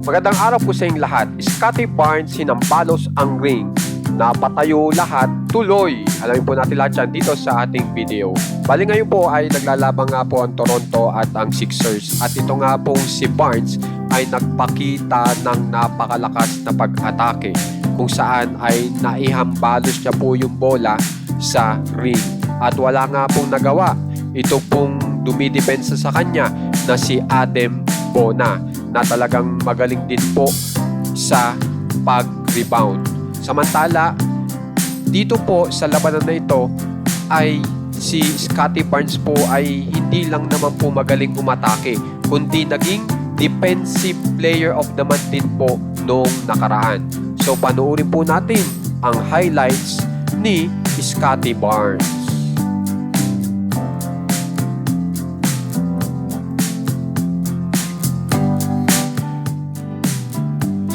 Magandang araw po sa inyong lahat. Scottie Barnes sinambalos ang ring. Napatayo lahat, tuloy. Alamin po natin lahat yan dito sa ating video. Bali ngayon po ay naglalabang nga po ang Toronto at ang Sixers. At ito nga po si Barnes ay nagpakita ng napakalakas na pag-atake kung saan ay naihambalos niya po yung bola sa ring. At wala nga pong nagawa. Ito pong dumidepensa sa kanya na si Adem Bona na talagang magaling din po sa pag-rebound. Samantala, dito po sa labanan na ito ay si Scottie Barnes po ay hindi lang naman po magaling umatake, kundi naging defensive player of the month din po noong nakaraan. So panoorin po natin ang highlights ni Scottie Barnes.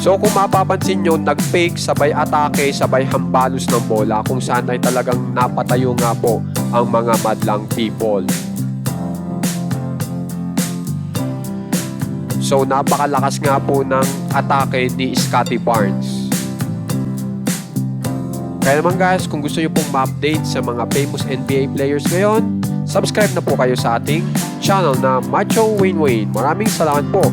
So kung mapapansin nyo, nag-fake, sabay atake, sabay hambalos ng bola kung saan ay talagang napatayo nga po ang mga madlang people. So napakalakas nga po ng atake ni Scottie Barnes. Kaya naman guys, kung gusto nyo pong ma-update sa mga famous NBA players ngayon, subscribe na po kayo sa ating channel na Macho Wayne Wayne. Maraming salamat po.